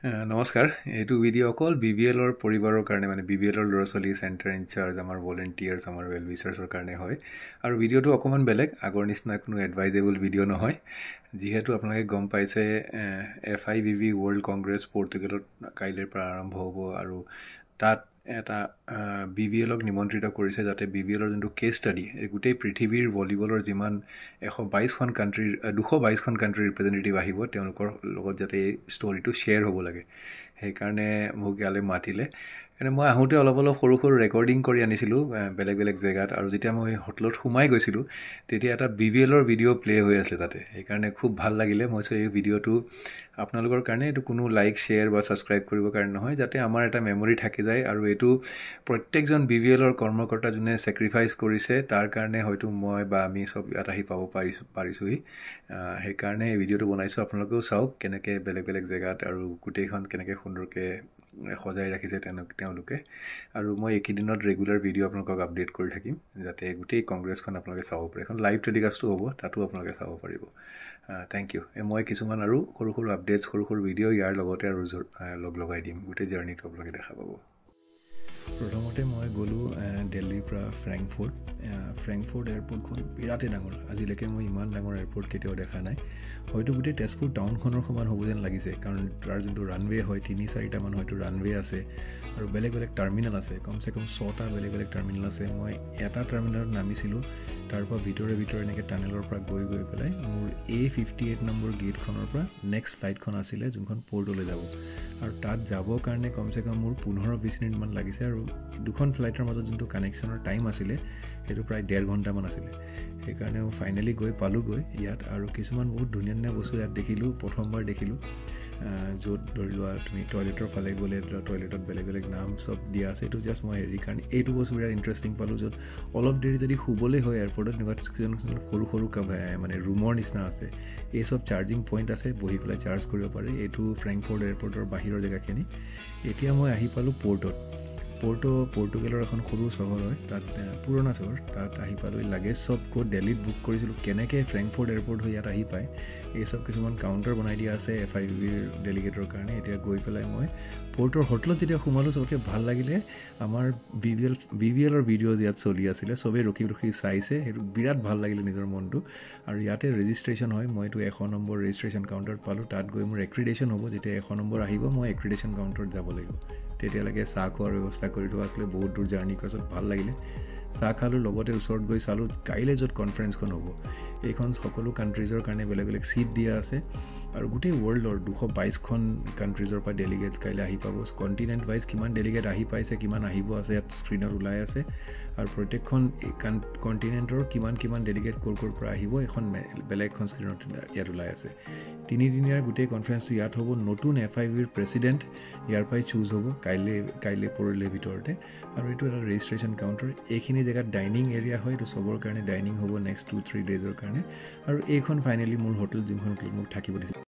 নমস্কাৰ এইটো ভিডিঅ' অকল BVL ৰ পৰিবাৰৰ কাৰণে মানে BVL ৰ ল'ৰা-ছোৱালী চেণ্টাৰ ইনচাৰ্জ আমাৰ ভলেণ্টিয়াৰ্ছ আমাৰ ৱেল উইচাৰ্ছৰ কাৰণে হয় আৰু ভিডিঅ'টো অকমান বেলেগ আগৰ নিচিনা কোনো এডভাইজেবল ভিডিঅ' নহয় যিহেতু আপোনালোকে গম পাইছে FIVB ৱৰ্ল্ড কংগ্ৰেছ পৰ্তুগালত কাইলৈৰ পৰা আৰম্ভ হ'ব আৰু তাত এটা BVL ক নিমন্ত্ৰিত কৰিছে যাতে BVL ৰ যোনটো কেছ ষ্টাডি এই গোটেই পৃথিৱীৰ ভলীবলৰ যিমান 122খন কাণ্ট্ৰিৰ 222খন কাণ্ট্ৰিৰ ৰিপ্ৰেজেণ্টেটিভ আহিব তেওঁলোকৰ লগত যাতে এই ষ্টৰিটো শ্বেয়াৰ হ'ব লাগে সেইকাৰণে মোক ইয়ালৈ মাতিলে এনে মই আহোঁতে অলপ সৰু ৰেকৰ্ডিং কৰি আনিছিলোঁ বেলেগ বেলেগ জেগাত আৰু যেতিয়া মই হোটেলত সোমাই গৈছিলোঁ তেতিয়া এটা BVL ৰ ভিডিঅ' প্লে হৈ আছিলে তাতে সেইকাৰণে খুব ভাল লাগিলে মই এই ভিডিঅ'টো আপোনালোকৰ কাৰণে এইটো কোনো লাইক শ্বেয়াৰ বা ছাবস্ক্ৰাইব কৰিবৰ কাৰণে নহয় যাতে আমাৰ এটা মেমৰি থাকি যায় আৰু এইটো প্ৰত্যেকজন BVL ৰ কৰ্মকৰ্তা যোনে ছেক্ৰিফাইচ কৰিছে তাৰ কাৰণে হয়তো মই বা আমি সব ইয়াত আহি পাব পাৰিছোহি সেইকাৰণে এই ভিডিঅ'টো বনাইছোঁ আপোনালোকেও চাওক কেনেকৈ বেলেগ বেলেগ জেগাত আৰু গোটেইখন কেনেকৈ সুন্দৰকৈ সজাই ৰাখিছে তেওঁলোকে আৰু মই এইকেইদিনত ৰেগুলাৰ ভিডিঅ' আপোনালোকক আপডেট কৰি থাকিম যাতে গোটেই কংগ্ৰেছখন আপোনালোকে চাব পাৰে এখন লাইভ টেলিকাষ্টো হ'ব তাতো আপোনালোকে চাব পাৰিব থেংক ইউ মই কিছুমান আৰু সৰু আপডেটছ সৰু ভিডিঅ' ইয়াৰ লগতে আৰু লগাই দিম গোটেই জাৰ্নিটো আপোনালোকে দেখা পাব প্ৰথমতে মই গ'লোঁ দিল্লীৰ পৰা ফ্ৰেংকফৰ্ট এয়াৰপৰ্টখন বিৰাটেই ডাঙৰ আজিলৈকে মই ইমান ডাঙৰ এয়াৰপৰ্ট কেতিয়াও দেখা নাই হয়তো গোটেই তেজপুৰ টাউনখনৰ সমান হ'ব যেন লাগিছে কাৰণ তাৰ যোনটো ৰানৱে হয় 3-4টামান হয়তো ৰানৱে আছে আৰু বেলেগ বেলেগ টাৰ্মিনেল আছে কমচে কম 6টা বেলেগ টাৰ্মিনেল আছে মই এটা টাৰ্মিনেলত নামিছিলোঁ তাৰ পৰা ভিতৰে এনেকৈ টানেলৰ পৰা গৈ পেলাই মোৰ A58 নম্বৰ গেটখনৰ পৰা নেক্সট ফ্লাইটখন আছিলে যোনখন পৰ্টলৈ যাব আৰু তাত যাবৰ কাৰণে কমচে কম মোৰ 15-20 মিনিটমান লাগিছে আৰু দুখন ফ্লাইটৰ মাজত যোনটো কানেকশ্যনৰ টাইম আছিলে সেইটো প্ৰায় 1.5 ঘণ্টামান আছিলে সেইকাৰণে মই ফাইনেলি পালোঁগৈ ইয়াত আৰু কিছুমান বহুত ধুনীয়া বস্তু ইয়াত দেখিলোঁ প্ৰথমবাৰ দেখিলোঁ য'ত ধৰি লোৱা তুমি টয়লেটৰ ফালে গ'লে টয়লেটত বেলেগ নাম চব দিয়া আছে এইটো জাষ্ট মই কাৰণে এইটো বস্তু বিৰাট ইণ্টাৰেষ্টিং পালোঁ য'ত অলপ দেৰি যদি শুবলৈ হয় এয়াৰপৰ্টত এনেকুৱা সৰু মানে ৰুমৰ নিচিনা আছে এই চব চাৰ্জিং পইণ্ট আছে বহি পেলাই চাৰ্জ কৰিব পাৰে এইটো ফ্ৰেংকফৰ্ট এয়াৰপৰ্টৰ বাহিৰৰ জেগাখিনি এতিয়া মই আহি পালোঁ পৰ্তুগালৰ এখন সৰু চহৰ হয় তাত পুৰণা চহৰ তাত আহি পালোঁ লাগেজ চব ক'ত দিল্লীত বুক কৰিছিলোঁ কেনেকৈ ফ্ৰেংকফৰ্ট এয়াৰপৰ্ট হৈ ইয়াত আহি পায় এই চব কিছুমান কাউণ্টাৰ বনাই দিয়া আছে FIVBৰ ডেলিগেটৰ কাৰণে এতিয়া গৈ পেলাই মই পৰ্টৰ হোটেলত যেতিয়া সোমালোঁ চবকে ভাল লাগিলে আমাৰ BVL ৰ ভিডিঅ'জ ইয়াত চলি আছিলে চবেই ৰখি চাইছে সেইটো বিৰাট ভাল লাগিলে নিজৰ মনটো আৰু ইয়াতে ৰেজিষ্ট্ৰেশ্যন হয় মইতো 100 নম্বৰ ৰেজিষ্ট্ৰেশ্যন কাউণ্টাৰত পালোঁ তাত গৈ মোৰ এক্ৰিডেশ্যন হ'ব যেতিয়া 100 নম্বৰ আহিব মই এক্ৰিডেশ্যন কাউণ্টাৰত যাব লাগিব তেতিয়ালৈকে চাহ খোৱাৰ ব্যৱস্থা কৰি থোৱা আছিলে বহুত দূৰ জাৰ্ণি কৰাৰ ভাল লাগিলে চাহ খালোঁ লগতে ওচৰত গৈ চালোঁ কাইলৈ য'ত কনফাৰেন্সখন হ'ব এইখন সকলো কাণ্ট্ৰিজৰ কাৰণে বেলেগ ছিট দিয়া আছে আৰু গোটেই ৱৰ্ল্ডৰ 222খন কাণ্ট্ৰিজৰ পৰা ডেলিগেটছ কাইলৈ আহি পাব কণ্টিনেণ্ট ৱাইজ কিমান ডেলিগেট আহি পাইছে কিমান আহিব আছে ইয়াত স্ক্ৰীনত ওলাই আছে আৰু প্ৰত্যেকখন কণ্টিনেণ্টৰ কিমান ডেলিগেট ক'ৰ পৰা আহিব এখন বেলেগ এখন স্ক্ৰীনত ইয়াত ওলাই আছে 3 দিনীয়াৰ গোটেই কনফাৰেন্সটো ইয়াত হ'ব নতুন FIVBৰ প্ৰেছিডেণ্ট ইয়াৰ পৰাই চুজ হ'ব কাইলৈ পৰহিলৈ ভিতৰতে আৰু এইটো এটা ৰেজিষ্ট্ৰেশ্যন কাউণ্টাৰ এইখিনি জেগাত ডাইনিং এৰিয়া হয় এইটো চবৰ কাৰণে ডাইনিং হ'ব নেক্সট 2-3 ডেজৰ কাৰণে আৰু এইখন ফাইনেলি মোৰ হোটেল যোনখন হোটেল মোক থাকিব দিছে